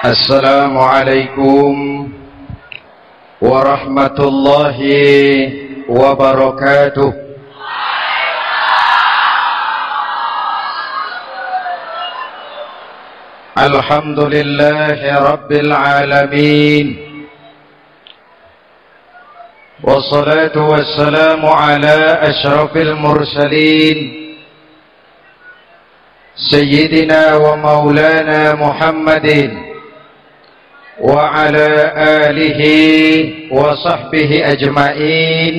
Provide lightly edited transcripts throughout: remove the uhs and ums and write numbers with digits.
Assalamualaikum warahmatullahi wabarakatuh. Alhamdulillahi rabbil alamin, wassalatu wassalamu ala asyrafil mursalin Sayyidina wa maulana Muhammadin wa ala alihi wa sahbihi ajma'in,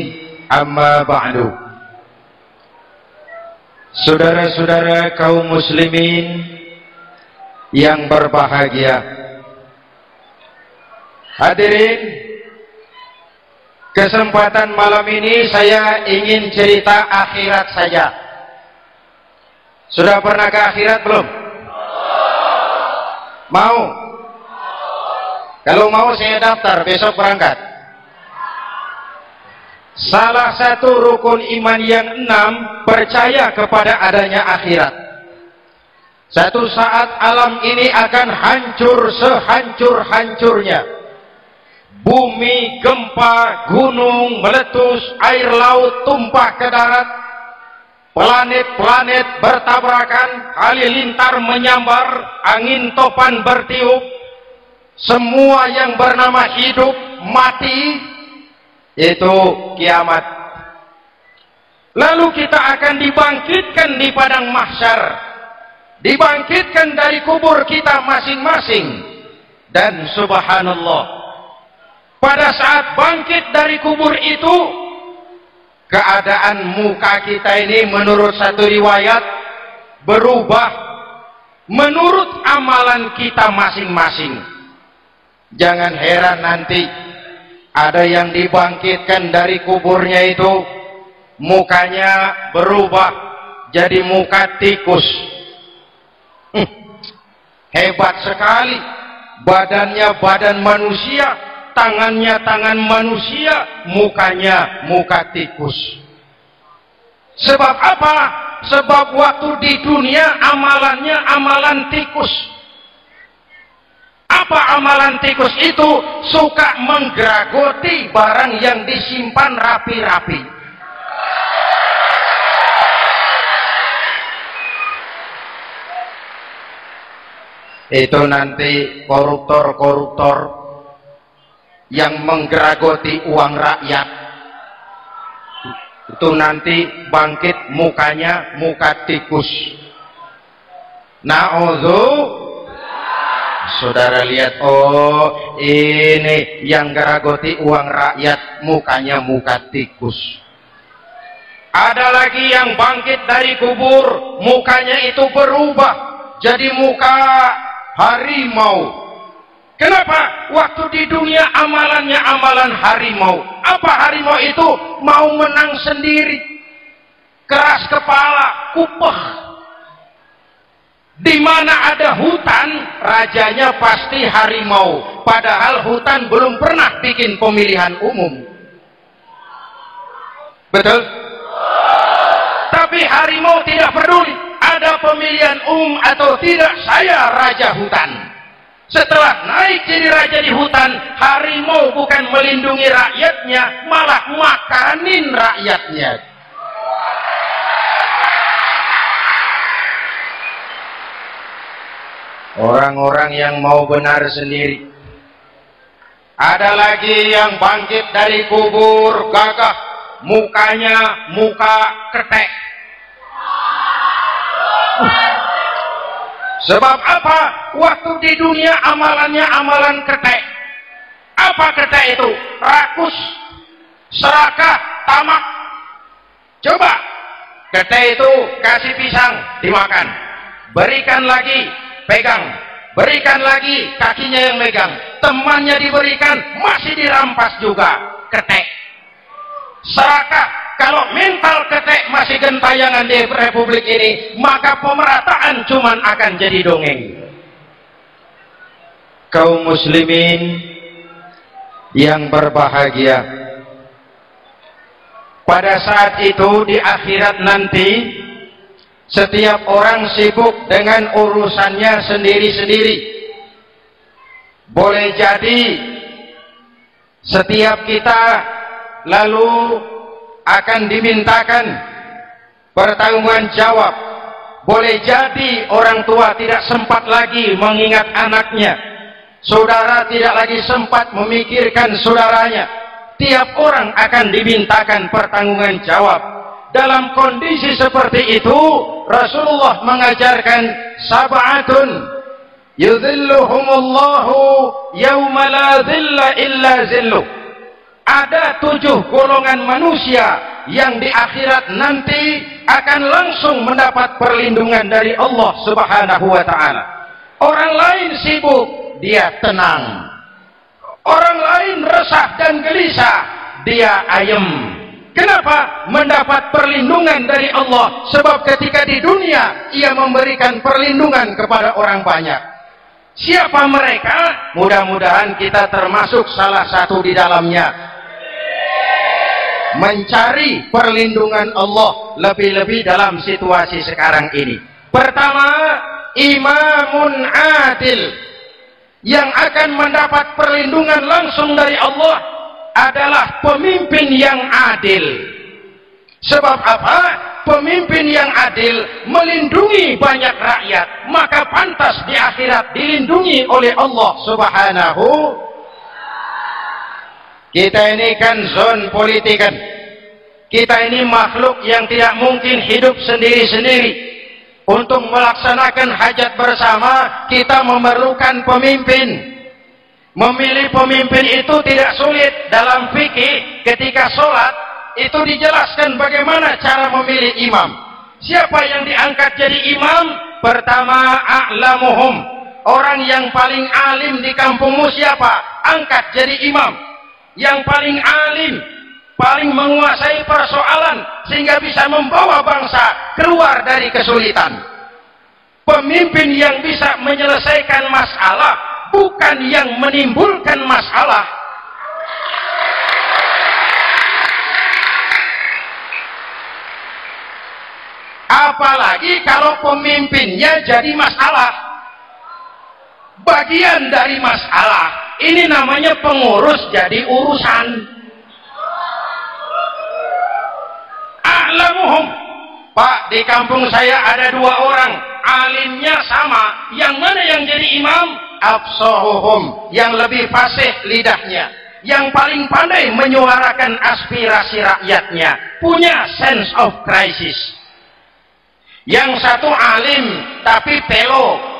amma ba'du. Saudara-saudara kaum muslimin yang berbahagia, hadirin, kesempatan malam ini saya ingin cerita akhirat saja. Sudah pernah ke akhirat belum? Mau? Kalau mau saya daftar, besok berangkat. Salah satu rukun iman yang 6, percaya kepada adanya akhirat. Satu saat alam ini akan hancur sehancur-hancurnya. Bumi, gempa, gunung meletus, air laut tumpah ke darat, planet-planet bertabrakan, halilintar menyambar, angin topan bertiup. Semua yang bernama hidup mati, itu kiamat. Lalu kita akan dibangkitkan di padang mahsyar, dibangkitkan dari kubur kita masing-masing. Dan subhanallah, pada saat bangkit dari kubur itu, keadaan muka kita ini menurut satu riwayat berubah menurut amalan kita masing-masing. Jangan heran nanti ada yang dibangkitkan dari kuburnya itu mukanya berubah jadi muka tikus. Hebat sekali, badannya badan manusia, tangannya tangan manusia, mukanya muka tikus. Sebab apa? Sebab waktu di dunia amalannya amalan tikus. Apa amalan tikus itu? Suka menggeragoti barang yang disimpan rapi-rapi. Itu nanti koruptor-koruptor yang menggeragoti uang rakyat, itu nanti bangkit mukanya muka tikus. Na'udzu. Saudara lihat, oh ini yang geragoti uang rakyat mukanya muka tikus. Ada lagi yang bangkit dari kubur, mukanya itu berubah jadi muka harimau. Kenapa? Waktu di dunia amalannya amalan harimau. Apa harimau itu? Mau menang sendiri, keras kepala, kupeh. Di mana ada hutan, rajanya pasti harimau. Padahal hutan belum pernah bikin pemilihan umum. Betul? Tapi harimau tidak peduli ada pemilihan umum atau tidak, saya raja hutan. Setelah naik jadi raja di hutan, harimau bukan melindungi rakyatnya, malah makanin rakyatnya. Orang-orang yang mau benar sendiri. Ada lagi yang bangkit dari kubur gagah, mukanya muka ketek. Sebab apa? Waktu di dunia amalannya amalan ketek. Apa ketek itu? Rakus, serakah, tamak. Coba, ketek itu kasih pisang, dimakan. Berikan lagi, pegang. Berikan lagi, kakinya yang megang. Temannya diberikan, masih dirampas juga. Ketek. Serakah, kalau mental ketek masih gentayangan di republik ini, maka pemerataan cuman akan jadi dongeng. Kaum muslimin yang berbahagia, pada saat itu di akhirat nanti, setiap orang sibuk dengan urusannya sendiri-sendiri. boleh jadi setiap kita lalu akan dimintakan pertanggungan jawab. Boleh jadi orang tua tidak sempat lagi mengingat anaknya, saudara tidak lagi sempat memikirkan saudaranya. Tiap orang akan dimintakan pertanggungan jawab. Dalam kondisi seperti itu, Rasulullah mengajarkan sab'atun yudhilluhumullahu yawma la dhilla illa zilluh. Ada 7 golongan manusia yang di akhirat nanti akan langsung mendapat perlindungan dari Allah Subhanahu wa ta'ala. Orang lain sibuk, dia tenang. Orang lain resah dan gelisah, dia ayem. Kenapa? Mendapat perlindungan dari Allah. Sebab ketika di dunia ia memberikan perlindungan kepada orang banyak. Siapa mereka? Mudah-mudahan kita termasuk salah satu di dalamnya. Mencari perlindungan Allah lebih-lebih dalam situasi sekarang ini. Pertama, imamun adil yang akan mendapat perlindungan langsung dari Allah adalah pemimpin yang adil. Sebab apa? Pemimpin yang adil melindungi banyak rakyat, maka pantas di akhirat dilindungi oleh Allah Subhanahu. Kita ini kan zon politikan. Kita ini makhluk yang tidak mungkin hidup sendiri-sendiri. Untuk melaksanakan hajat bersama, kita memerlukan pemimpin. Memilih pemimpin itu tidak sulit. Dalam fikih, ketika sholat, itu dijelaskan bagaimana cara memilih imam. Siapa yang diangkat jadi imam? Pertama, a'lamuhum. Orang yang paling alim di kampungmu siapa? Angkat jadi imam. Yang paling alim, paling menguasai persoalan sehingga bisa membawa bangsa keluar dari kesulitan. Pemimpin yang bisa menyelesaikan masalah, bukan yang menimbulkan masalah. Apalagi kalau pemimpinnya jadi masalah, bagian dari masalah. Ini namanya pengurus jadi urusan. A'lamuhum. Pak, di kampung saya ada 2 orang, alimnya sama. Yang mana yang jadi imam? Afsahuhum, yang lebih fasih lidahnya, yang paling pandai menyuarakan aspirasi rakyatnya, punya sense of crisis. Yang satu alim tapi pelo.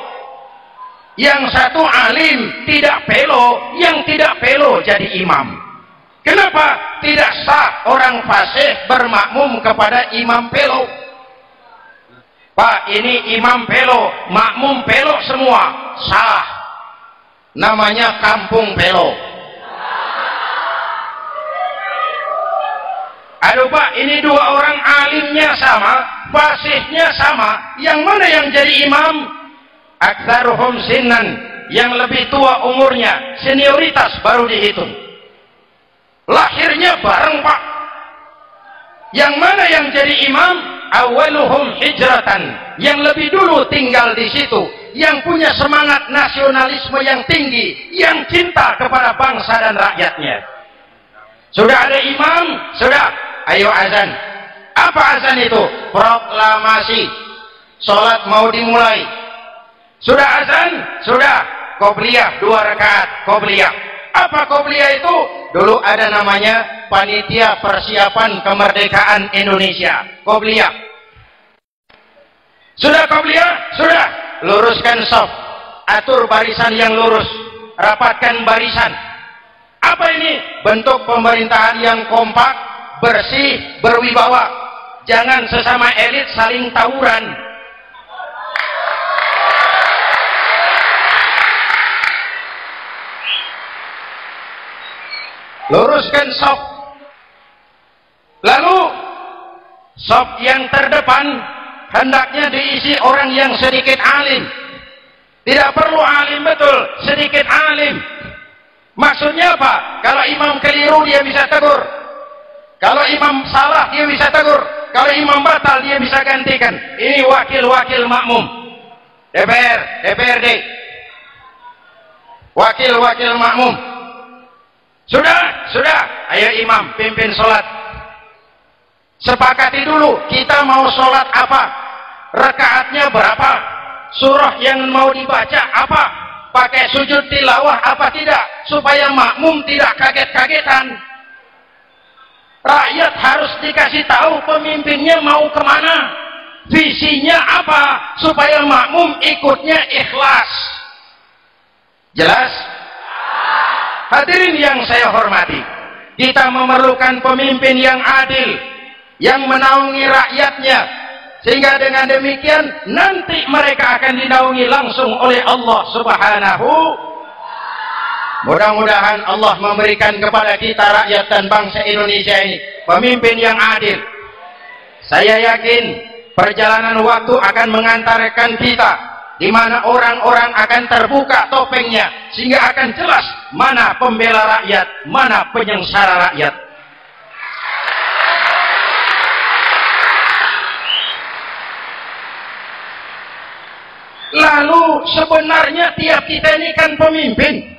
Yang satu alim tidak pelo, yang tidak pelo jadi imam. Kenapa? Tidak sah orang fasih bermakmum kepada imam pelo. Pak, ini imam pelo, makmum pelo semua, salah. Namanya kampung pelo. Aduh Pak, ini 2 orang alimnya sama, fasihnya sama, yang mana yang jadi imam? Aktsaruhum sinnan, yang lebih tua umurnya, senioritas baru dihitung. Lahirnya bareng Pak. Yang mana yang jadi imam? Awaluhum hijratan, yang lebih dulu tinggal di situ, yang punya semangat nasionalisme yang tinggi, yang cinta kepada bangsa dan rakyatnya. Sudah ada imam? Sudah. Ayo azan. Apa azan itu? Proklamasi. Sholat mau dimulai. Sudah azan? Sudah. Qobliyah 2 rakaat. Qobliyah. Apa qobliyah itu? Dulu ada namanya Panitia Persiapan Kemerdekaan Indonesia. Qobliyah. Sudah qobliyah? Sudah. Luruskan shaf. Atur barisan yang lurus. Rapatkan barisan. Apa ini? Bentuk pemerintahan yang kompak, bersih, berwibawa. Jangan sesama elit saling tawuran. Luruskan shaf. Lalu shaf yang terdepan hendaknya diisi orang yang sedikit alim. Tidak perlu alim betul, sedikit alim. Maksudnya apa? Kalau imam keliru dia bisa tegur. Kalau imam salah dia bisa tegur. Kalau imam batal dia bisa gantikan. Ini wakil-wakil makmum. DPR, DPRD. wakil-wakil makmum. Sudah, ayo imam pimpin sholat. Sepakati dulu kita mau sholat apa, rakaatnya berapa, surah yang mau dibaca apa, pakai sujud tilawah apa tidak, supaya makmum tidak kaget-kagetan. Rakyat harus dikasih tahu pemimpinnya mau kemana, visinya apa, supaya makmum ikutnya ikhlas. Jelas? Hadirin yang saya hormati, kita memerlukan pemimpin yang adil, yang menaungi rakyatnya, sehingga dengan demikian nanti mereka akan dinaungi langsung oleh Allah Subhanahu. Mudah-mudahan Allah memberikan kepada kita rakyat dan bangsa Indonesia ini pemimpin yang adil. Saya yakin perjalanan waktu akan mengantarkan kita di mana orang-orang akan terbuka topengnya, sehingga akan jelas mana pembela rakyat, mana penyengsara rakyat. Lalu sebenarnya tiap kita ini kan pemimpin.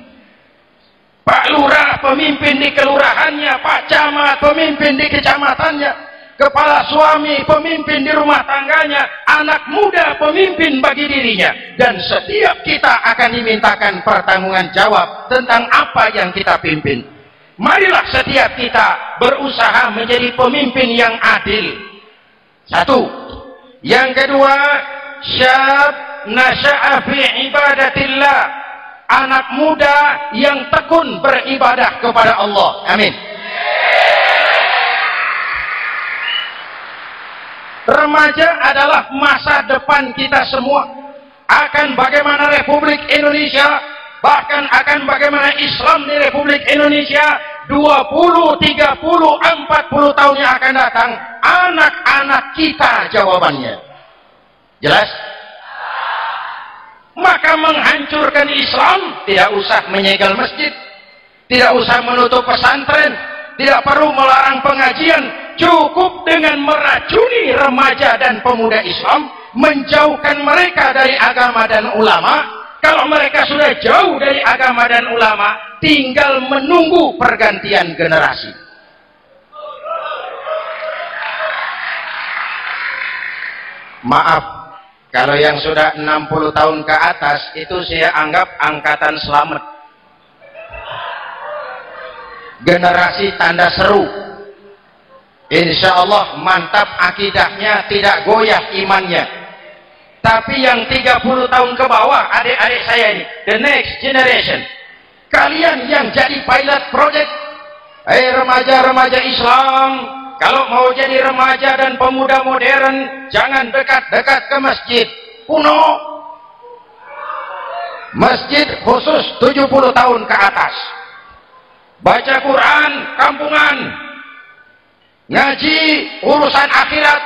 Pak Lurah pemimpin di kelurahannya, Pak Camat pemimpin di kecamatannya, kepala suami pemimpin di rumah tangganya, anak muda pemimpin bagi dirinya, dan setiap kita akan dimintakan pertanggungan jawab tentang apa yang kita pimpin. Marilah setiap kita berusaha menjadi pemimpin yang adil. Satu. Yang kedua, syab nasya'a fi ibadatillah, anak muda yang tekun beribadah kepada Allah. Amin. Remaja adalah masa depan kita semua. Akan bagaimana Republik Indonesia, bahkan akan bagaimana Islam di Republik Indonesia 20, 30, 40 tahun yang akan datang, anak-anak kita jawabannya. Jelas? Maka menghancurkan Islam tidak usah menyegel masjid, tidak usah menutup pesantren, tidak perlu melarang pengajian, cukup dengan meracuni remaja dan pemuda Islam, menjauhkan mereka dari agama dan ulama. Kalau mereka sudah jauh dari agama dan ulama, tinggal menunggu pergantian generasi. Maaf, kalau yang sudah 60 tahun ke atas itu saya anggap angkatan selamat. Generasi tanda seru. Insya Allah mantap akidahnya, tidak goyah imannya. Tapi yang 30 tahun ke bawah, adik-adik saya ini, the next generation, kalian yang jadi pilot project, remaja-remaja Islam, kalau mau jadi remaja dan pemuda modern, jangan dekat-dekat ke masjid kuno. Masjid khusus 70 tahun ke atas. Baca Quran kampungan, ngaji urusan akhirat.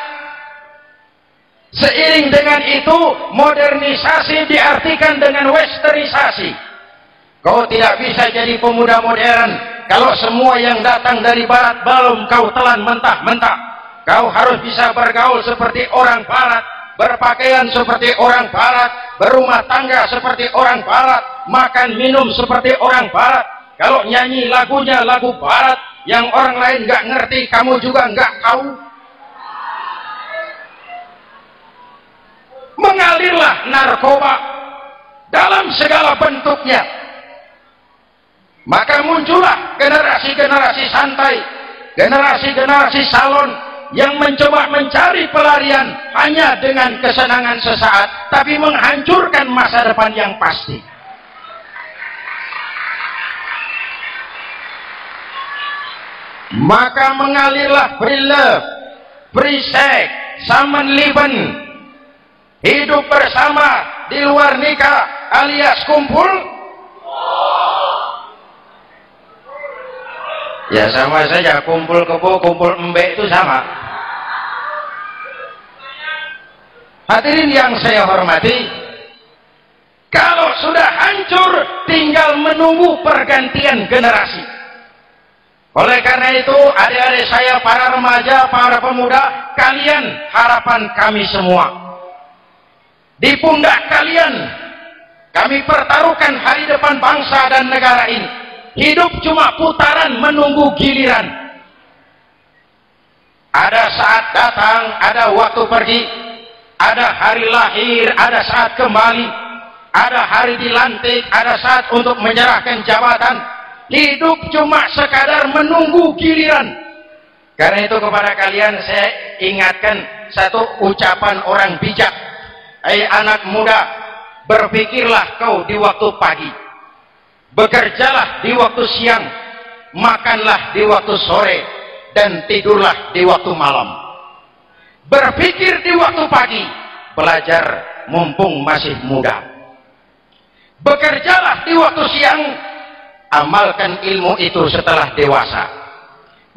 Seiring dengan itu, modernisasi diartikan dengan westernisasi. Kau tidak bisa jadi pemuda modern kalau semua yang datang dari barat belum kau telan mentah-mentah. Kau harus bisa bergaul seperti orang barat, berpakaian seperti orang barat, berumah tangga seperti orang barat, makan minum seperti orang barat. Kalau nyanyi lagunya lagu barat yang orang lain nggak ngerti, kamu juga nggak tahu. Mengalirlah narkoba dalam segala bentuknya. Maka muncullah generasi-generasi santai, generasi-generasi salon yang mencoba mencari pelarian hanya dengan kesenangan sesaat, tapi menghancurkan masa depan yang pasti. Maka mengalirlah free love, free sex, Zusammenleben, hidup bersama di luar nikah alias kumpul. Ya sama saja, kumpul kebo, kumpul embe itu sama. Hadirin yang saya hormati, kalau sudah hancur tinggal menunggu pergantian generasi. Oleh karena itu, adik-adik saya, para remaja, para pemuda, kalian harapan kami semua. Di pundak kalian Kami pertaruhkan hari depan bangsa dan negara ini. Hidup cuma putaran menunggu giliran. Ada saat datang, ada waktu pergi, ada hari lahir, ada saat kembali, ada hari dilantik, ada saat untuk menyerahkan jabatan. Hidup cuma sekadar menunggu giliran. Karena itu kepada kalian saya ingatkan satu ucapan orang bijak. Hai anak muda, berpikirlah kau di waktu pagi, bekerjalah di waktu siang, makanlah di waktu sore, dan tidurlah di waktu malam. Berpikir di waktu pagi, belajar mumpung masih muda. Bekerjalah di waktu siang, amalkan ilmu itu setelah dewasa.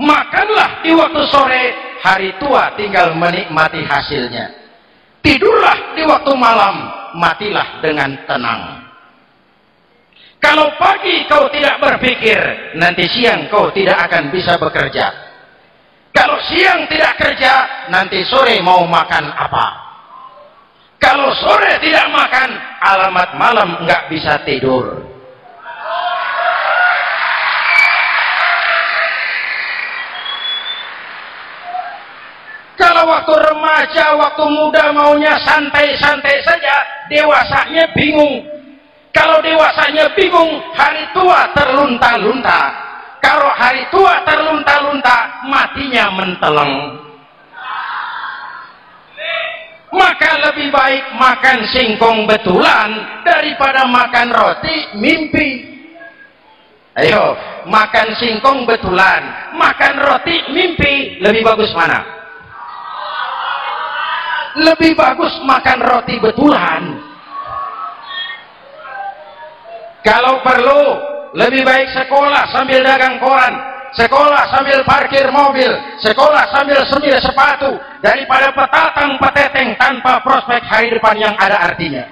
Makanlah di waktu sore, hari tua tinggal menikmati hasilnya. Tidurlah di waktu malam, matilah dengan tenang. Kalau pagi kau tidak berpikir, nanti siang kau tidak akan bisa bekerja. Kalau siang tidak kerja, nanti sore mau makan apa? Kalau sore tidak makan, alamat malam nggak bisa tidur. Kalau waktu remaja, waktu muda maunya santai-santai saja, dewasanya bingung. Kalau dewasanya bingung, hari tua terlunta-lunta. Kalau hari tua terlunta-lunta, matinya menteleng. Maka lebih baik makan singkong betulan daripada makan roti mimpi. Ayo, makan singkong betulan, makan roti mimpi, lebih bagus mana? Lebih bagus makan roti betulan. Kalau perlu, lebih baik sekolah sambil dagang koran, sekolah sambil parkir mobil, sekolah sambil semir sepatu, daripada petatang peteteng tanpa prospek hari depan yang ada artinya.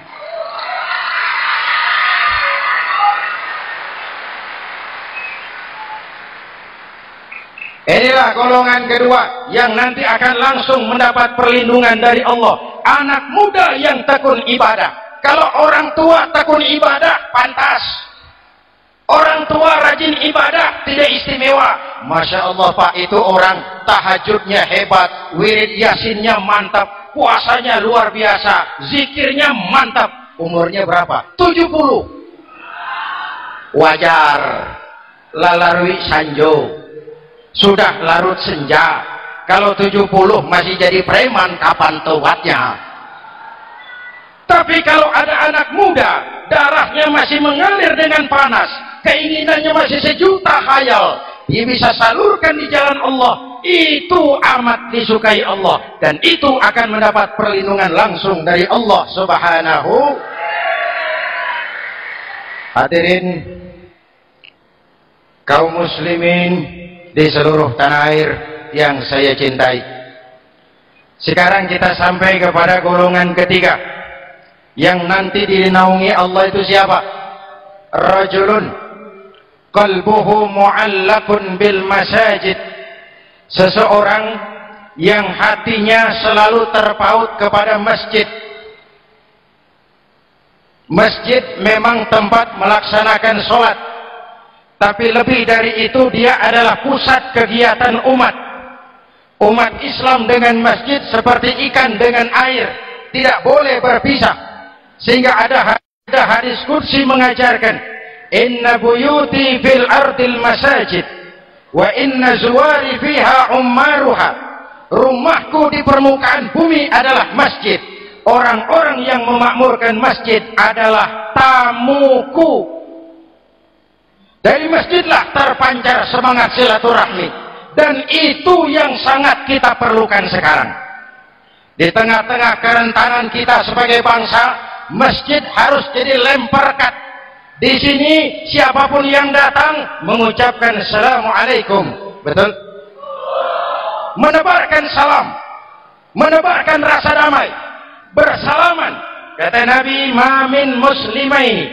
Inilah golongan kedua yang nanti akan langsung mendapat perlindungan dari Allah. Anak muda yang tekun ibadah. Kalau orang tua tekun ibadah, pantas. Orang tua rajin ibadah, tidak istimewa. Masya Allah Pak, itu orang tahajudnya hebat, wirid yasinnya mantap, puasanya luar biasa, zikirnya mantap. Umurnya berapa? 70. Wajar. Lalarwi sanjo. Sudah larut senja. Kalau 70 masih jadi preman, kapan tobatnya? Tapi kalau ada anak muda, darahnya masih mengalir dengan panas, keinginannya masih sejuta khayal, dia bisa salurkan di jalan Allah, itu amat disukai Allah, dan itu akan mendapat perlindungan langsung dari Allah Subhanahu. Hadirin kaum muslimin di seluruh tanah air yang saya cintai, sekarang kita sampai kepada golongan ketiga yang nanti dinaungi Allah. Itu siapa? Rajulun qalbuhu mu'allakun bil masajid. Seseorang yang hatinya selalu terpaut kepada masjid. Masjid memang tempat melaksanakan sholat, tapi lebih dari itu dia adalah pusat kegiatan umat. Umat Islam dengan masjid seperti ikan dengan air, tidak boleh berpisah. Sehingga ada hadis qudsi mengajarkan, inna buyuti fil ardil masajid wa inna zuwari fiha ummaruha. Rumahku di permukaan bumi adalah masjid. Orang-orang yang memakmurkan masjid adalah tamuku. Dari masjidlah terpancar semangat silaturahmi, dan itu yang sangat kita perlukan sekarang. Di tengah-tengah kerentanan kita sebagai bangsa, masjid harus jadi lem perekat. Di sini siapapun yang datang mengucapkan assalamualaikum, betul? Menebarkan salam, menebarkan rasa damai, bersalaman. Kata Nabi, ma min muslimaini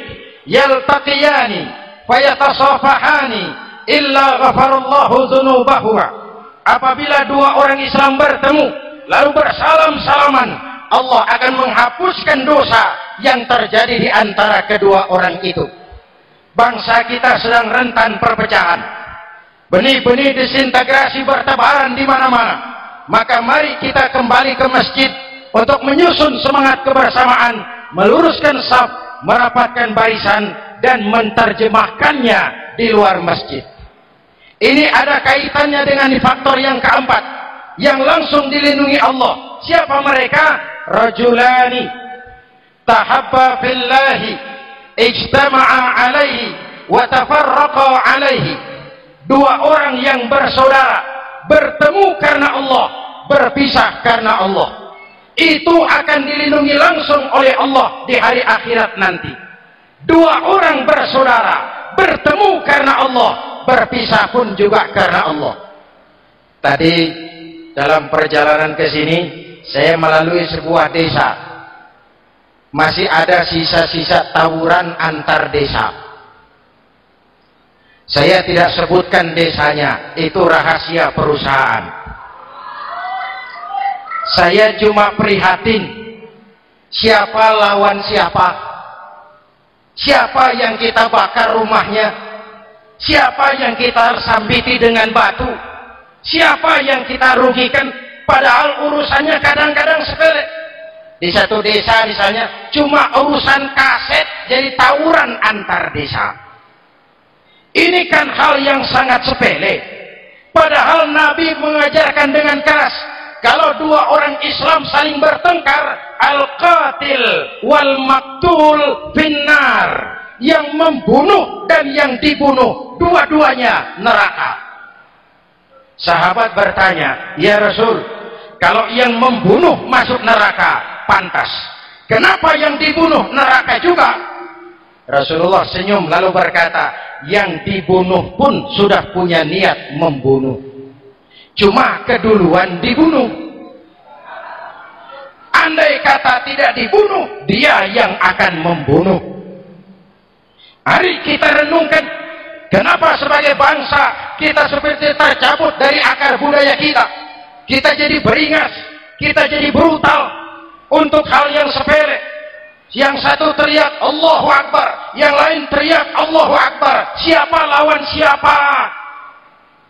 yaltaqiyani fayatasafahani illa ghafarallahu dzunubahuma. Apabila dua orang Islam bertemu lalu bersalam-salaman, Allah akan menghapuskan dosa yang terjadi di antara kedua orang itu. Bangsa kita sedang rentan perpecahan. Benih-benih disintegrasi bertebaran di mana-mana. Maka mari kita kembali ke masjid untuk menyusun semangat kebersamaan, meluruskan saf, merapatkan barisan, dan menerjemahkannya di luar masjid. Ini ada kaitannya dengan faktor yang keempat, yang langsung dilindungi Allah. Siapa mereka? Rajulani tahabba fillahi ijtama'a alaihi wa tafarraqa alaihi. Dua orang yang bersaudara, bertemu karena Allah, berpisah karena Allah. Itu akan dilindungi langsung oleh Allah di hari akhirat nanti. Dua orang bersaudara, bertemu karena Allah, berpisah pun juga karena Allah. Tadi dalam perjalanan ke sini saya melalui sebuah desa. Masih ada sisa-sisa tawuran antar desa. Saya tidak sebutkan desanya, itu rahasia perusahaan. Saya cuma prihatin, siapa lawan siapa? Siapa yang kita bakar rumahnya? Siapa yang kita sambiti dengan batu? Siapa yang kita rugikan? Padahal urusannya kadang-kadang sepele. Di satu desa misalnya cuma urusan kaset jadi tawuran antar desa. Ini kan hal yang sangat sepele. Padahal Nabi mengajarkan dengan keras, kalau dua orang Islam saling bertengkar, al-qatil wal maktul finnar, yang membunuh dan yang dibunuh dua-duanya neraka. Sahabat bertanya, ya Rasul, kalau yang membunuh masuk neraka pantas, kenapa yang dibunuh neraka juga? Rasulullah senyum lalu berkata, yang dibunuh pun sudah punya niat membunuh, cuma keduluan dibunuh. Andai kata tidak dibunuh, dia yang akan membunuh. Mari kita renungkan, kenapa sebagai bangsa kita seperti tercabut dari akar budaya kita. Kita jadi beringas, kita jadi brutal untuk hal yang sepele. Yang satu teriak Allahu Akbar, yang lain teriak Allahu Akbar. Siapa lawan siapa?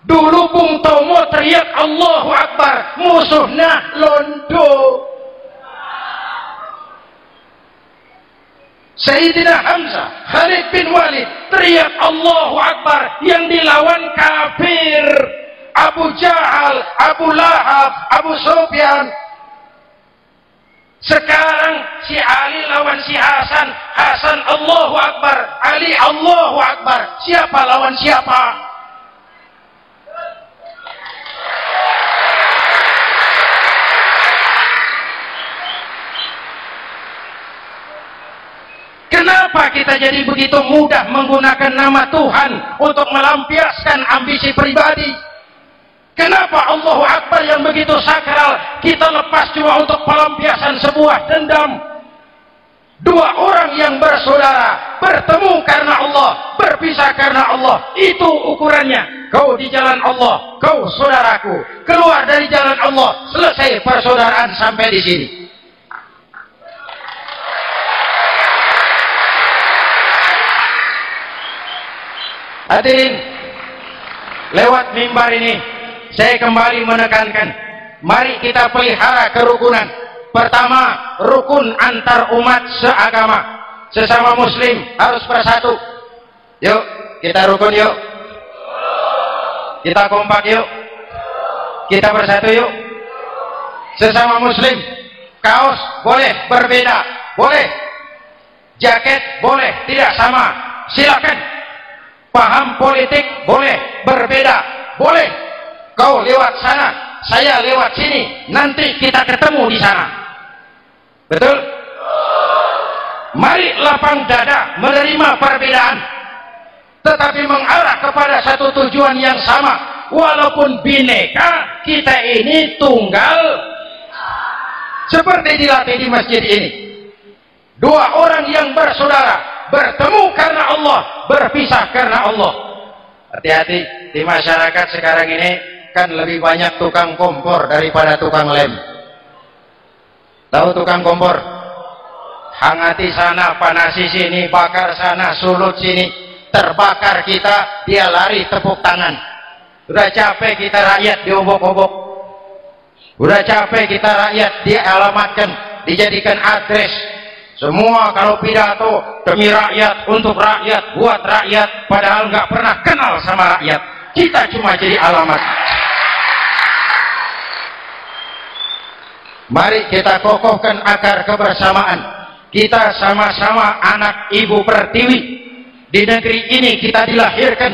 Dulu Bung Tomo teriak Allahu Akbar, musuhnya londo. Sayyidina Hamzah, Khalid bin Walid teriak Allahu Akbar, yang dilawan kafir. Abu Jahal, Abu Lahab, Abu Sufyan. Sekarang si Ali lawan si Hasan, Hasan Allahu Akbar, Ali Allahu Akbar. Siapa lawan siapa? Kenapa kita jadi begitu mudah menggunakan nama Tuhan untuk melampiaskan ambisi pribadi? Kenapa Allahu Akbar yang begitu sakral kita lepas cuma untuk pelampiasan sebuah dendam? Dua orang yang bersaudara, bertemu karena Allah, berpisah karena Allah. Itu ukurannya. Kau di jalan Allah, kau saudaraku. Keluar dari jalan Allah, selesai persaudaraan sampai di sini. Hadirin, lewat mimbar ini saya kembali menekankan, mari kita pelihara kerukunan. Pertama, rukun antar umat seagama, sesama muslim harus bersatu. Yuk, kita rukun yuk. Kita kompak yuk. Kita bersatu yuk. Sesama muslim, kaos boleh berbeda, boleh. Jaket boleh tidak sama, silakan. Paham politik boleh berbeda, boleh. Kau lewat sana, saya lewat sini, nanti kita ketemu di sana. Betul? Mari lapang dada menerima perbedaan, tetapi mengarah kepada satu tujuan yang sama. Walaupun bineka, kita ini tunggal. Seperti dilatih di masjid ini. Dua orang yang bersaudara, bertemu karena Allah, berpisah karena Allah. Hati-hati, di masyarakat sekarang ini kan lebih banyak tukang kompor daripada tukang lem. Tahu tukang kompor? hangati sana, panasi sini, bakar sana, sulut sini, terbakar kita, dia lari tepuk tangan. Udah capek kita rakyat diobok-obok, udah capek kita rakyat dialamatkan, dijadikan address. Semua kalau pidato demi rakyat, untuk rakyat, buat rakyat, padahal nggak pernah kenal sama rakyat. Kita cuma jadi alamat. Mari kita kokohkan akar kebersamaan. Kita sama-sama anak Ibu Pertiwi. Di negeri ini kita dilahirkan.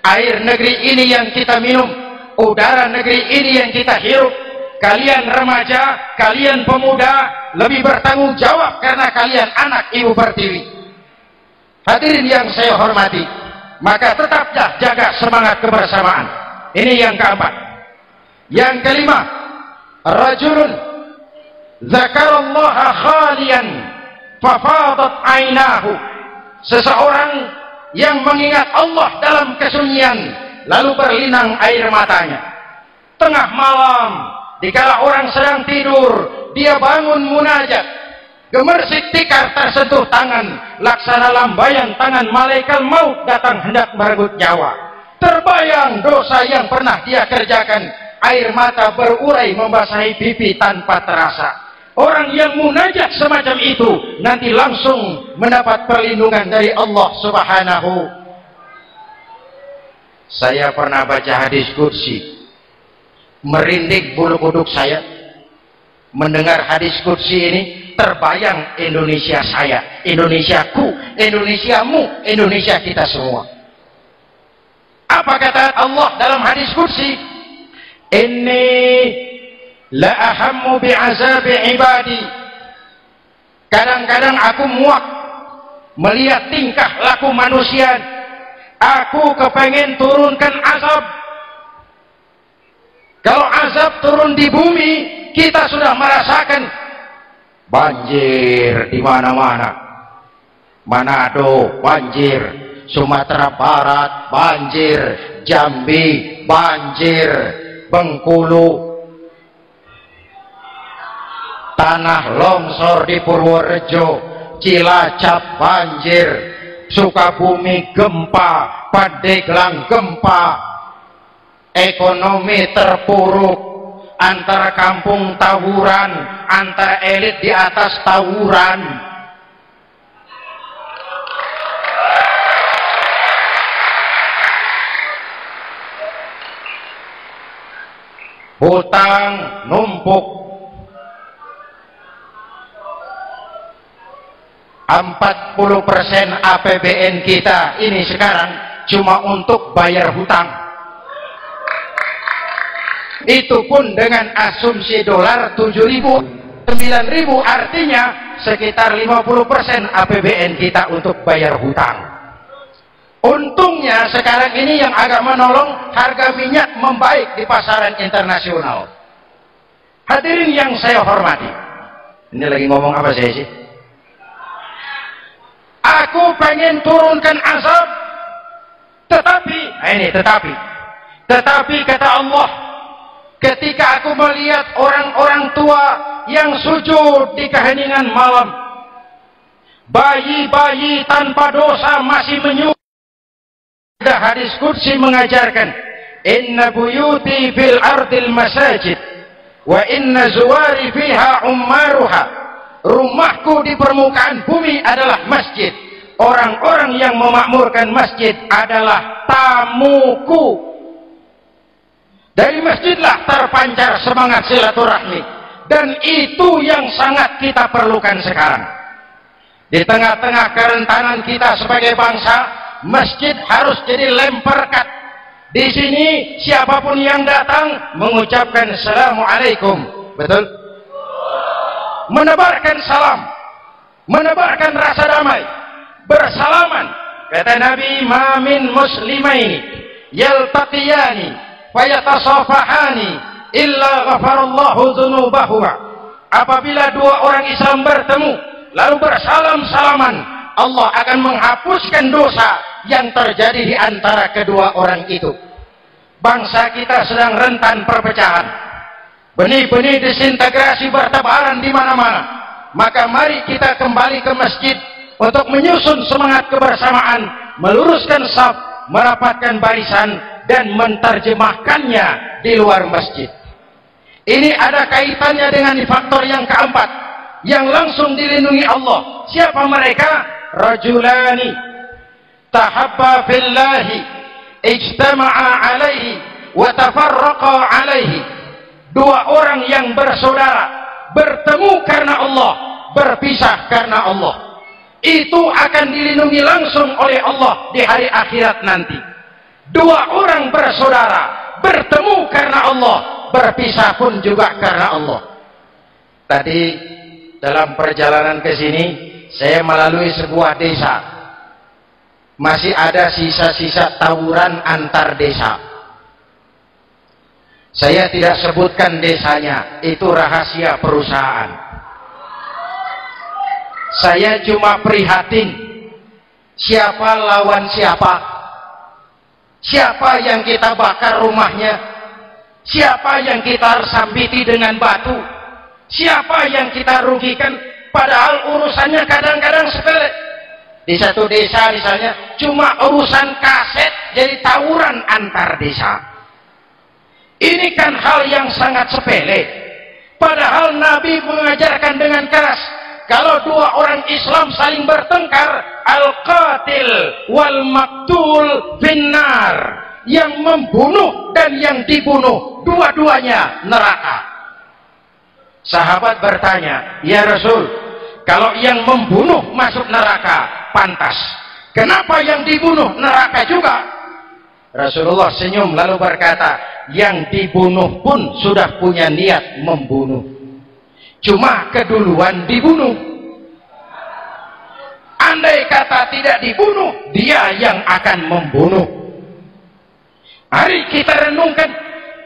Air negeri ini yang kita minum. Udara negeri ini yang kita hirup. Kalian remaja, kalian pemuda, lebih bertanggung jawab karena kalian anak Ibu Pertiwi. Hadirin yang saya hormati, maka tetaplah jaga semangat kebersamaan. Ini yang keempat. Yang kelima, rajulun zakarallaha khalian fafadat ainahu. Seseorang yang mengingat Allah dalam kesunyian lalu berlinang air matanya. Tengah malam, dikala orang sedang tidur, dia bangun munajat, gemersik tikar tersentuh tangan, laksana lambaian tangan malaikat maut datang hendak merenggut nyawa. Terbayang dosa yang pernah dia kerjakan, air mata berurai membasahi pipi tanpa terasa. Orang yang munajat semacam itu nanti langsung mendapat perlindungan dari Allah Subhanahu. Saya pernah baca hadis qudsi, merinding bulu kuduk saya mendengar hadis qudsi ini. Terbayang Indonesia saya, Indonesiaku, Indonesiamu, Indonesia kita semua. Apa kata Allah dalam hadis qudsi? Inni la ahammu bi'azabi ibadi. Kadang-kadang aku muak melihat tingkah laku manusia. Aku kepengen turunkan azab. Kalau azab turun di bumi, kita sudah merasakan banjir di mana-mana. Manado banjir, Sumatera Barat banjir, Jambi banjir, Bengkulu, tanah longsor di Purworejo, Cilacap banjir, Sukabumi gempa, Pandeglang gempa, ekonomi terpuruk, antara kampung tawuran, antara elit di atas tawuran. Hutang numpuk. 40% APBN kita ini sekarang cuma untuk bayar hutang. Itu pun dengan asumsi dolar 7.000, 9.000, artinya sekitar 50% APBN kita untuk bayar hutang. Untungnya sekarang ini yang agak menolong, harga minyak membaik di pasaran internasional. Hadirin yang saya hormati, ini lagi ngomong apa saya sih? Aku pengen turunkan azab, tetapi kata Allah, ketika aku melihat orang-orang tua yang sujud di keheningan malam, bayi-bayi tanpa dosa masih menyujud. Ada hadis qudsi mengajarkan, inna buyuti fil ardil masajid wa inna zuwari fiha ummaruha. Rumahku di permukaan bumi adalah masjid. Orang-orang yang memakmurkan masjid adalah tamuku. Dari masjidlah terpancar semangat silaturahmi. Dan itu yang sangat kita perlukan sekarang. Di tengah-tengah kerentanan kita sebagai bangsa, masjid harus jadi lem perekat. Di sini siapapun yang datang mengucapkan assalamualaikum. Betul? Menebarkan salam, menebarkan rasa damai, bersalaman. Kata Nabi, ma min muslimaini yaltaqiyani fayatasafahani illa ghafarallahu dzunubahuma. Apabila dua orang Islam bertemu lalu bersalam-salaman, Allah akan menghapuskan dosa yang terjadi di antara kedua orang itu. Bangsa kita sedang rentan perpecahan. Benih-benih disintegrasi bertebaran di mana-mana. Maka mari kita kembali ke masjid untuk menyusun semangat kebersamaan, meluruskan shaf, merapatkan barisan, dan menterjemahkannya di luar masjid. Ini ada kaitannya dengan faktor yang keempat yang langsung dilindungi Allah. Siapa mereka? Rajulani tahabba fillahi ijtama'a alaihi wa tafarraqa alaihi. Dua orang yang bersaudara, bertemu karena Allah, berpisah karena Allah. Itu akan dilindungi langsung oleh Allah di hari akhirat nanti. Dua orang bersaudara, bertemu karena Allah, berpisah pun juga karena Allah. Tadi dalam perjalanan ke sini saya melalui sebuah desa. Masih ada sisa-sisa tawuran antar desa. Saya tidak sebutkan desanya, itu rahasia perusahaan. Saya cuma prihatin siapa lawan siapa. Siapa yang kita bakar rumahnya, siapa yang kita sambiti dengan batu, siapa yang kita rugikan, padahal urusannya kadang-kadang sepele. Di satu desa misalnya cuma urusan kaset jadi tawuran antar desa. Ini kan hal yang sangat sepele, padahal Nabi mengajarkan dengan keras, kalau dua orang Islam saling bertengkar, al-qatil wal maktul finnar, yang membunuh dan yang dibunuh dua-duanya neraka. Sahabat bertanya, ya Rasul, kalau yang membunuh masuk neraka pantas, kenapa yang dibunuh neraka juga? Rasulullah senyum lalu berkata, yang dibunuh pun sudah punya niat membunuh, cuma keduluan dibunuh. Andai kata tidak dibunuh, dia yang akan membunuh. Mari kita renungkan,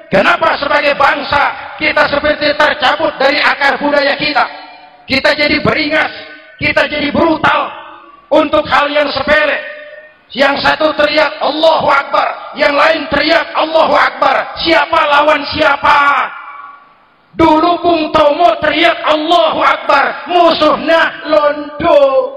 kenapa sebagai bangsa kita seperti tercabut dari akar budaya kita. Kita jadi beringas, kita jadi brutal untuk hal yang sepele. Yang satu teriak Allahu Akbar, yang lain teriak Allahu Akbar. Siapa lawan siapa? Dulu Bung Tomo teriak Allahu Akbar, musuhnya londo.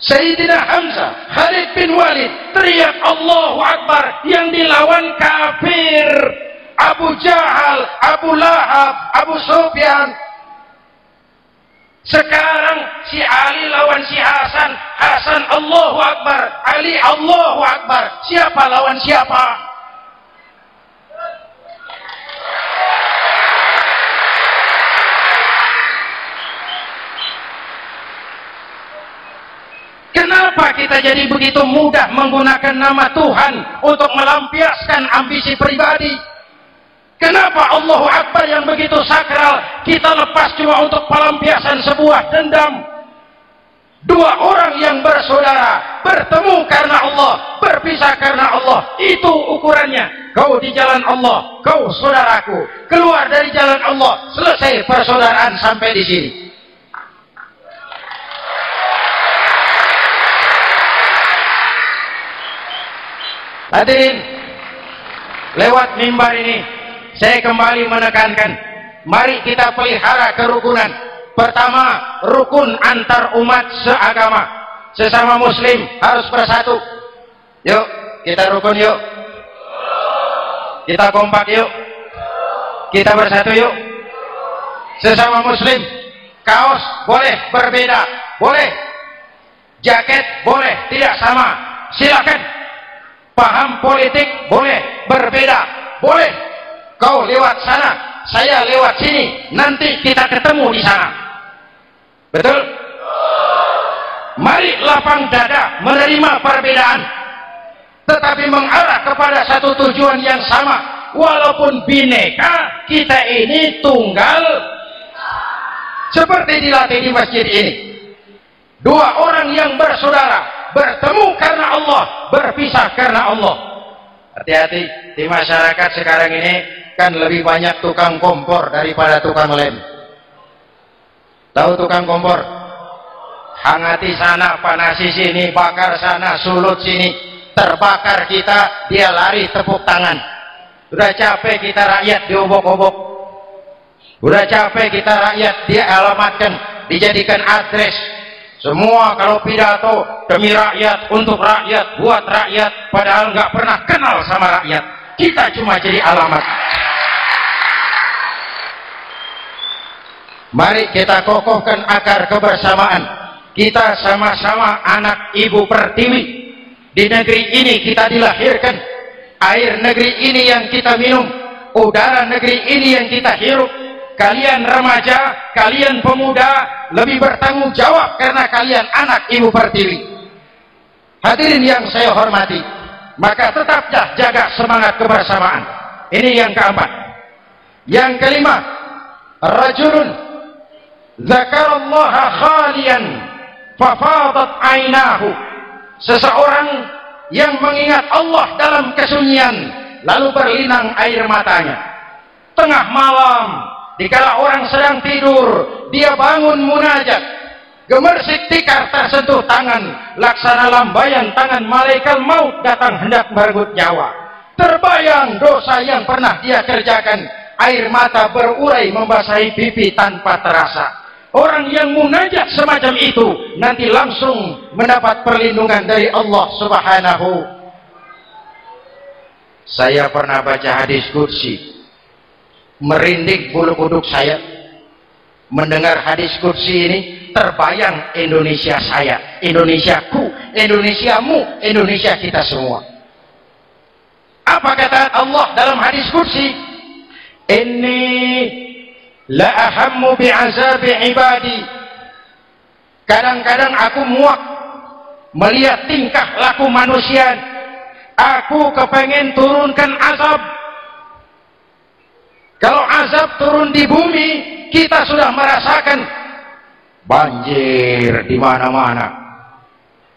Sayyidina Hamzah, Khalid bin Walid teriak Allahu Akbar, yang dilawan kafir, Abu Jahal, Abu Lahab, Abu Sufyan. Sekarang si Ali lawan si Hasan, Hasan Allahu Akbar, Ali Allahu Akbar. Siapa lawan siapa? Kenapa kita jadi begitu mudah menggunakan nama Tuhan untuk melampiaskan ambisi pribadi? Kenapa Allahu Akbar yang begitu sakral kita lepas cuma untuk pelampiasan sebuah dendam? Dua orang yang bersaudara, bertemu karena Allah, berpisah karena Allah. Itu ukurannya. Kau di jalan Allah, kau saudaraku. Keluar dari jalan Allah, selesai persaudaraan sampai di sini. Hadirin, lewat mimbar ini saya kembali menekankan, mari kita pelihara kerukunan. Pertama, rukun antar umat seagama, sesama muslim harus bersatu. Yuk, kita rukun yuk. Kita kompak yuk. Kita bersatu yuk. Sesama muslim, kaos boleh berbeda, boleh. Jaket boleh tidak sama, silakan. Paham politik boleh berbeda, boleh. Kau lewat sana, saya lewat sini, nanti kita ketemu di sana. Betul? Mari lapang dada menerima perbedaan, tetapi mengarah kepada satu tujuan yang sama. Walaupun bineka, kita ini tunggal. Seperti dilatih di masjid ini. Dua orang yang bersaudara, bertemu karena Allah, berpisah karena Allah. Hati-hati, di masyarakat sekarang ini kan lebih banyak tukang kompor daripada tukang lem. Tahu tukang kompor? Hangati sana, panasi sini, bakar sana, sulut sini. Terbakar kita, dia lari tepuk tangan. Sudah capek kita rakyat diobok-obok. Udah capek kita rakyat dia alamatkan, dijadikan address. Semua kalau pidato demi rakyat, untuk rakyat, buat rakyat, padahal nggak pernah kenal sama rakyat. Kita cuma jadi alamat. Mari kita kokohkan akar kebersamaan. Kita sama-sama anak Ibu Pertiwi. Di negeri ini kita dilahirkan. Air negeri ini yang kita minum, udara negeri ini yang kita hirup. Kalian remaja, kalian pemuda lebih bertanggung jawab karena kalian anak Ibu Pertiwi. Hadirin yang saya hormati, maka tetaplah jaga semangat kebersamaan. Ini yang keempat. Yang kelima, rajulun dzakarallaha khalian fafadat ainahu. Seseorang yang mengingat Allah dalam kesunyian lalu berlinang air matanya. Tengah malam, dikala orang sedang tidur, dia bangun munajat, gemersik tikar tersentuh tangan, laksana lambaian tangan malaikat maut datang hendak merenggut nyawa. Terbayang dosa yang pernah dia kerjakan, air mata berurai membasahi pipi tanpa terasa. Orang yang munajat semacam itu nanti langsung mendapat perlindungan dari Allah Subhanahu. Saya pernah baca hadis qudsi, merinding bulu kuduk saya mendengar hadis qudsi ini. Terbayang Indonesia saya, Indonesiaku, Indonesiamu, Indonesia kita semua. Apa kata Allah dalam hadis qudsi? Inni la ahammu bi'azabi ibadi. Kadang-kadang aku muak melihat tingkah laku manusia. Aku kepengen turunkan azab. Kalau azab turun di bumi, kita sudah merasakan banjir di mana-mana.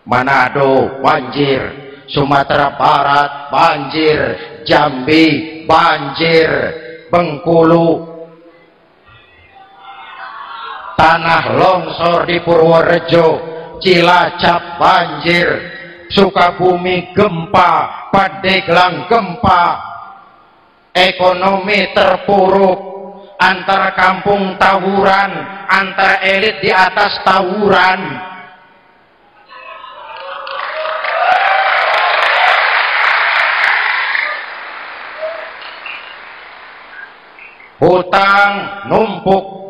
Manado banjir, Sumatera Barat banjir, Jambi banjir, Bengkulu, tanah longsor di Purworejo, Cilacap banjir, Sukabumi gempa, Pandeglang gempa, ekonomi terpuruk, antara kampung tawuran, antara elit di atas tawuran. Hutang numpuk.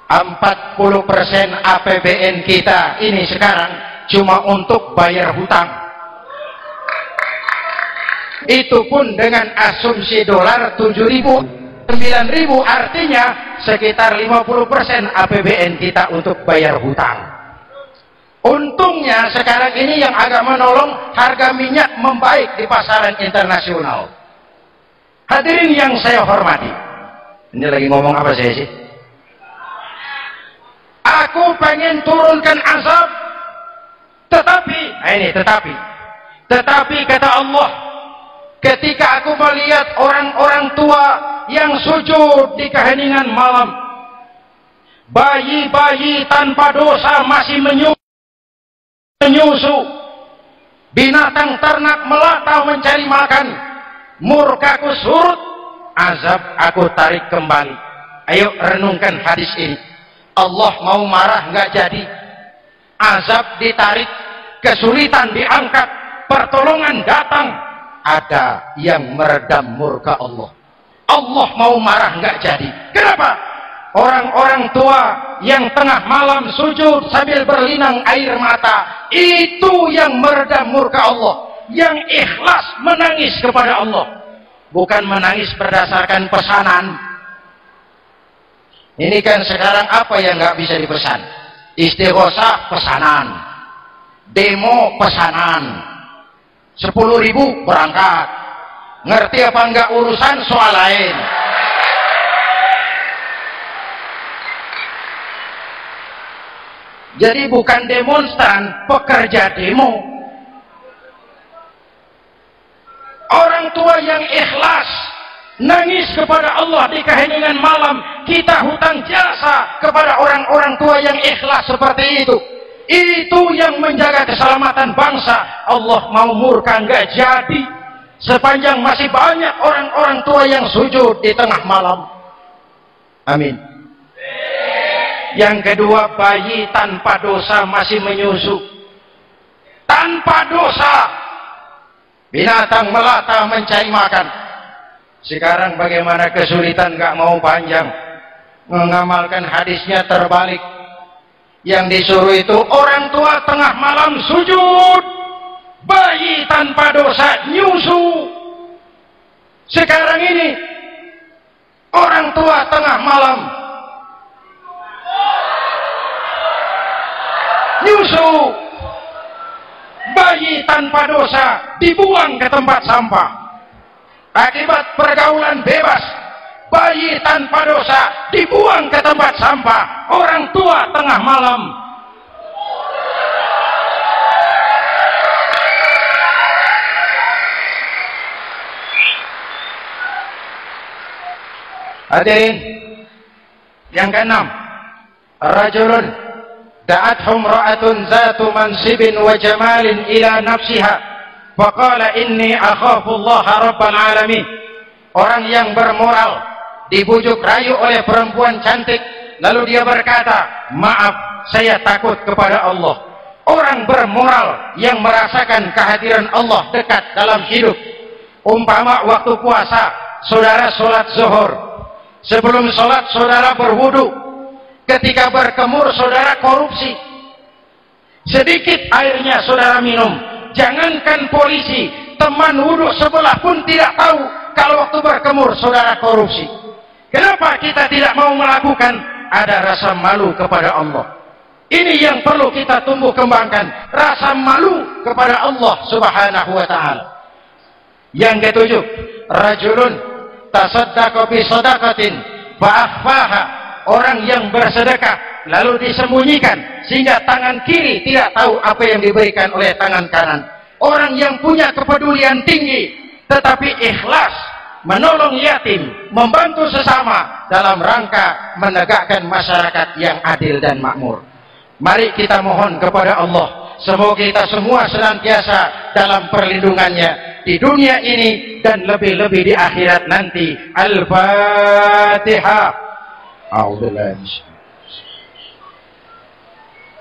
40% APBN kita ini sekarang cuma untuk bayar hutang. Itu pun dengan asumsi dolar 7.000, 9.000, artinya sekitar 50% APBN kita untuk bayar hutang. Untungnya sekarang ini yang agak menolong, harga minyak membaik di pasaran internasional. Hadirin yang saya hormati, ini lagi ngomong apa saya sih? Aku pengen turunkan azab, tetapi kata Allah, ketika aku melihat orang-orang tua yang sujud di keheningan malam, bayi-bayi tanpa dosa masih menyusu, binatang ternak melata mencari makan, murkaku surut, azab aku tarik kembali. Ayo renungkan hadis ini. Allah mau marah nggak jadi, azab ditarik, kesulitan diangkat, pertolongan datang, ada yang meredam murka Allah. Allah mau marah nggak jadi. Kenapa? Orang-orang tua yang tengah malam sujud sambil berlinang air mata, itu yang meredam murka Allah, yang ikhlas menangis kepada Allah, bukan menangis berdasarkan pesanan. Ini kan sekarang apa yang nggak bisa dipesan? Istighosah pesanan, demo pesanan, 10.000 berangkat. Ngerti apa enggak urusan soal lain. Jadi bukan demonstran, pekerja demo. Orang tua yang ikhlas nangis kepada Allah di keheningan malam, kita hutang jasa kepada orang-orang tua yang ikhlas seperti itu. Itu yang menjaga keselamatan bangsa. Allah mau murka nggak jadi. sepanjang masih banyak orang-orang tua yang sujud di tengah malam. Amin. Yang kedua, bayi tanpa dosa masih menyusu. Tanpa dosa. Binatang melata mencari makan. Sekarang bagaimana kesulitan, gak mau panjang. Mengamalkan hadisnya terbalik. Yang disuruh itu orang tua tengah malam sujud. Bayi tanpa dosa nyusu. Sekarang ini orang tua tengah malam nyusu. Bayi tanpa dosa dibuang ke tempat sampah. Akibat pergaulan bebas, bayi tanpa dosa dibuang ke tempat sampah. Orang tua tengah malam. Hadirin yang keenam, rajulun da'athum ra'atun zatu mansibin wa jamalin ila nafsiha faqala inni akhafu Allah rabbal alamin. Orang yang bermoral dibujuk rayu oleh perempuan cantik, lalu dia berkata, maaf, saya takut kepada Allah. Orang bermoral yang merasakan kehadiran Allah dekat dalam hidup. Umpama waktu puasa, saudara sholat zuhur. Sebelum sholat, saudara berwudu. Ketika berkemur, saudara korupsi. Sedikit airnya saudara minum. Jangankan polisi, teman wudu sebelah pun tidak tahu kalau waktu berkemur saudara korupsi. Kenapa kita tidak mau melakukan? Ada rasa malu kepada Allah. Ini yang perlu kita tumbuh kembangkan. Rasa malu kepada Allah subhanahu wa ta'ala. Yang ketujuh, rajulun tasaddaqa bi sadaqatin fa'akhfaha. Orang yang bersedekah lalu disembunyikan sehingga tangan kiri tidak tahu apa yang diberikan oleh tangan kanan. Orang yang punya kepedulian tinggi tetapi ikhlas menolong yatim, membantu sesama dalam rangka menegakkan masyarakat yang adil dan makmur. Mari kita mohon kepada Allah, semoga kita semua senantiasa dalam perlindungannya di dunia ini dan lebih-lebih di akhirat nanti. Al-Fatihah. A'udzubillahi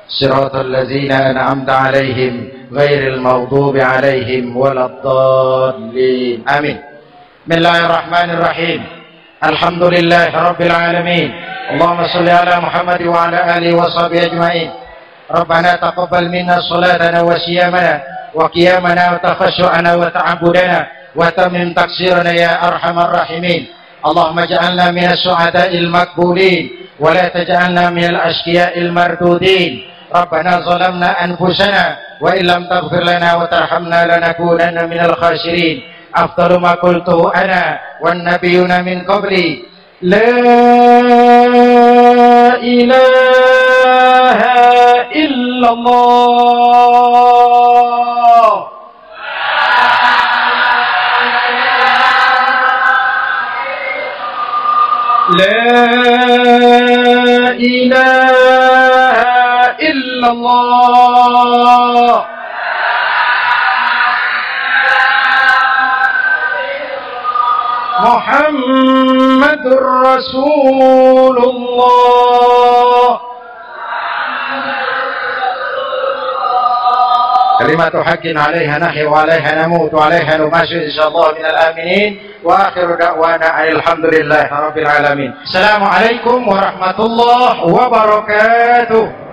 Siratal ladzina an'amta 'alaihim ghairil maghdubi 'alaihim waladdallin. Amin. Bismillahirrahmanirrahim. Alhamdulillahirabbil alamin. Allahumma shalli ala Muhammad wa ala alihi wa sahbihi ajma'in. Rabbana taqabbal minna salatana wa siyamana wa qiyamana wa takhashu'ana wa ta'abbudana wa tamim taqsirana ya arhamar rahimin. Allahumma ja'alna minas su'ada'il maqbulin wa la taj'alna minal ashqiya'il mardudin. Rabbana zalamna anfusana wa illam taghfir lana wa tarhamna lanakunanna minal khasirin. Afdalu ma qultu ana wan nabiyyuna min qabli la ilaha illallah. La ilaha illallah. Muhammadur Rasulullah. Kalimatu haqqin 'alaiha nahya wa 'alaiha namut wa 'alaiha numashu insyaallah minal aminin. Wa akhiru da'wana alhamdulillahi rabbil alamin. Assalamualaikum warahmatullahi wabarakatuh.